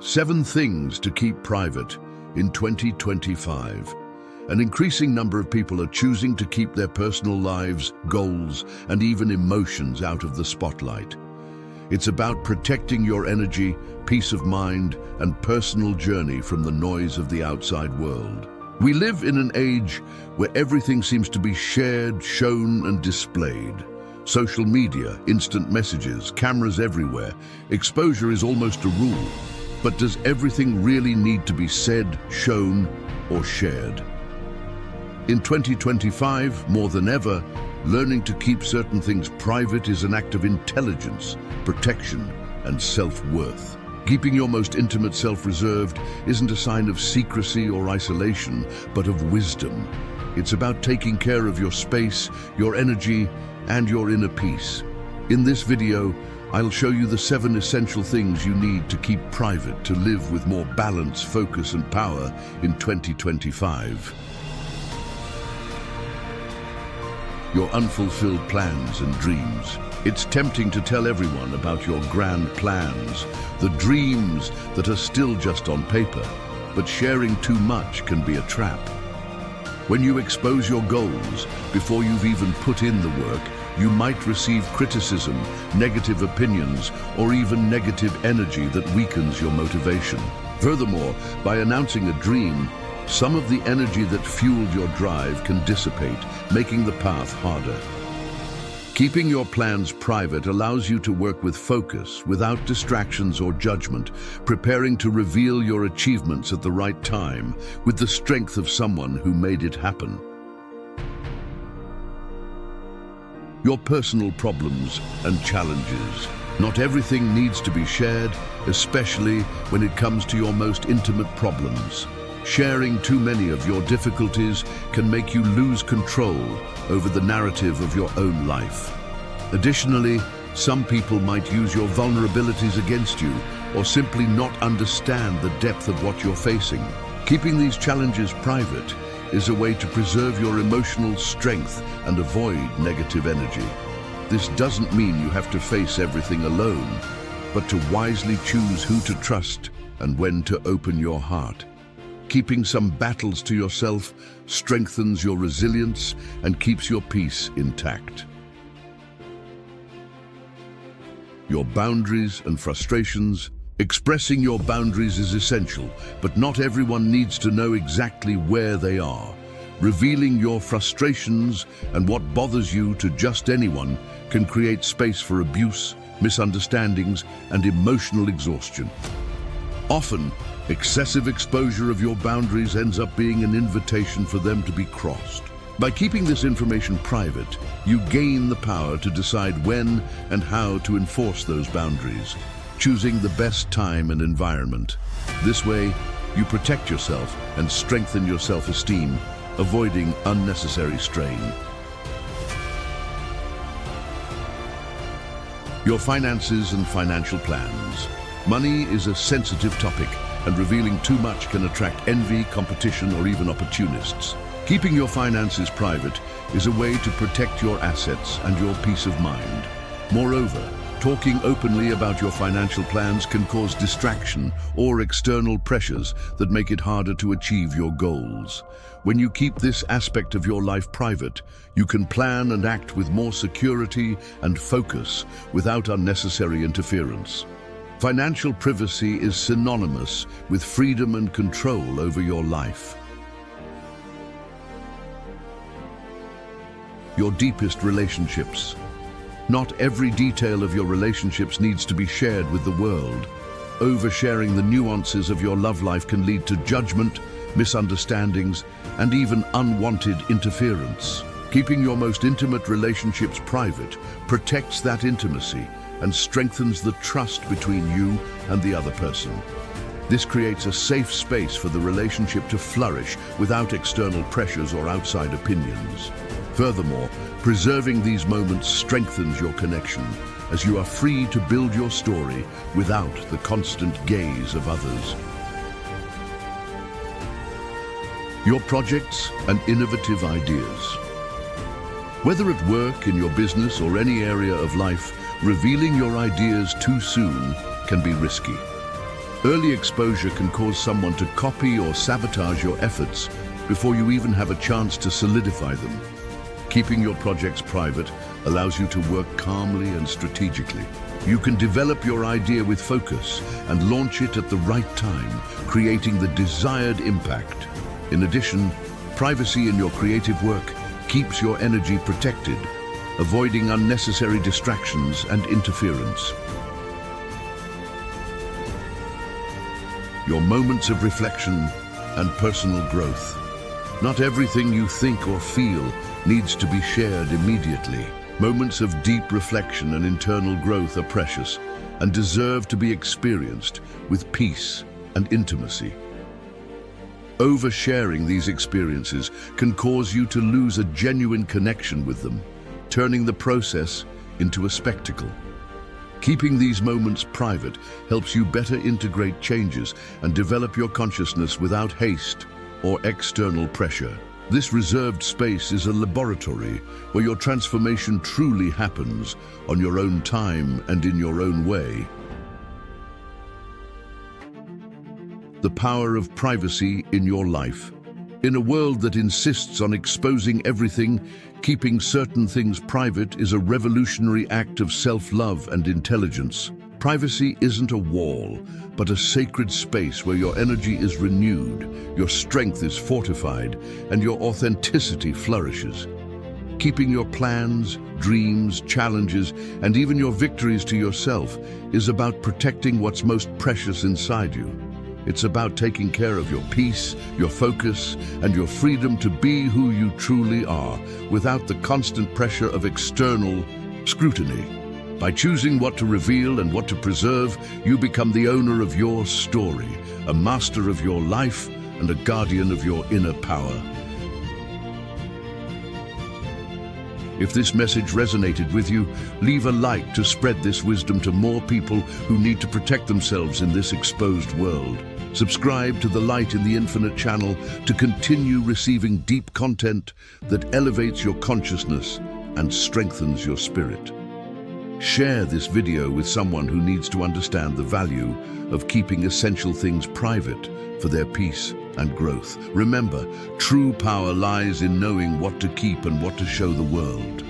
7 things to keep private in 2025. An increasing number of people are choosing to keep their personal lives, goals, and even emotions out of the spotlight. It's about protecting your energy, peace of mind, and personal journey from the noise of the outside world. We live in an age where everything seems to be shared, shown, and displayed. Social media, instant messages, cameras everywhere. Exposure is almost a rule. But does everything really need to be said, shown, or shared? In 2025, more than ever, learning to keep certain things private is an act of intelligence, protection, and self-worth. Keeping your most intimate self reserved isn't a sign of secrecy or isolation, but of wisdom. It's about taking care of your space, your energy, and your inner peace. In this video, I'll show you the 7 essential things you need to keep private to live with more balance, focus, and power in 2025. Your unfulfilled plans and dreams. It's tempting to tell everyone about your grand plans, the dreams that are still just on paper, but sharing too much can be a trap. When you expose your goals before you've even put in the work, you might receive criticism, negative opinions, or even negative energy that weakens your motivation. Furthermore, by announcing a dream, some of the energy that fueled your drive can dissipate, making the path harder. Keeping your plans private allows you to work with focus, without distractions or judgment, preparing to reveal your achievements at the right time, with the strength of someone who made it happen. Your personal problems and challenges. Not everything needs to be shared, especially when it comes to your most intimate problems. Sharing too many of your difficulties can make you lose control over the narrative of your own life. Additionally, some people might use your vulnerabilities against you or simply not understand the depth of what you're facing. Keeping these challenges private is a way to preserve your emotional strength and avoid negative energy. This doesn't mean you have to face everything alone, but to wisely choose who to trust and when to open your heart. Keeping some battles to yourself strengthens your resilience and keeps your peace intact. Your boundaries and frustrations. Expressing your boundaries is essential, but not everyone needs to know exactly where they are. Revealing your frustrations and what bothers you to just anyone can create space for abuse, misunderstandings, and emotional exhaustion. Often, excessive exposure of your boundaries ends up being an invitation for them to be crossed. By keeping this information private, you gain the power to decide when and how to enforce those boundaries, choosing the best time and environment. This way, you protect yourself and strengthen your self-esteem, avoiding unnecessary strain. Your finances and financial plans. Money is a sensitive topic, and revealing too much can attract envy, competition, or even opportunists. Keeping your finances private is a way to protect your assets and your peace of mind. Moreover, talking openly about your financial plans can cause distraction or external pressures that make it harder to achieve your goals. When you keep this aspect of your life private, you can plan and act with more security and focus without unnecessary interference. Financial privacy is synonymous with freedom and control over your life. Your deepest relationships. Not every detail of your relationships needs to be shared with the world. Oversharing the nuances of your love life can lead to judgment, misunderstandings, and even unwanted interference. Keeping your most intimate relationships private protects that intimacy and strengthens the trust between you and the other person. This creates a safe space for the relationship to flourish without external pressures or outside opinions. Furthermore, preserving these moments strengthens your connection, as you are free to build your story without the constant gaze of others. Your projects and innovative ideas. Whether at work, in your business, or any area of life, revealing your ideas too soon can be risky. Early exposure can cause someone to copy or sabotage your efforts before you even have a chance to solidify them. Keeping your projects private allows you to work calmly and strategically. You can develop your idea with focus and launch it at the right time, creating the desired impact. In addition, privacy in your creative work keeps your energy protected, avoiding unnecessary distractions and interference. Your moments of reflection and personal growth. Not everything you think or feel needs to be shared immediately. Moments of deep reflection and internal growth are precious and deserve to be experienced with peace and intimacy. Oversharing these experiences can cause you to lose a genuine connection with them, turning the process into a spectacle. Keeping these moments private helps you better integrate changes and develop your consciousness without haste or external pressure. This reserved space is a laboratory where your transformation truly happens on your own time and in your own way. The power of privacy in your life. In a world that insists on exposing everything, keeping certain things private is a revolutionary act of self-love and intelligence. Privacy isn't a wall, but a sacred space where your energy is renewed, your strength is fortified, and your authenticity flourishes. Keeping your plans, dreams, challenges, and even your victories to yourself is about protecting what's most precious inside you. It's about taking care of your peace, your focus, and your freedom to be who you truly are, without the constant pressure of external scrutiny. By choosing what to reveal and what to preserve, you become the owner of your story, a master of your life, and a guardian of your inner power. If this message resonated with you, leave a like to spread this wisdom to more people who need to protect themselves in this exposed world. Subscribe to the Light in the Infinite channel to continue receiving deep content that elevates your consciousness and strengthens your spirit. Share this video with someone who needs to understand the value of keeping essential things private for their peace and growth. Remember, true power lies in knowing what to keep and what to show the world.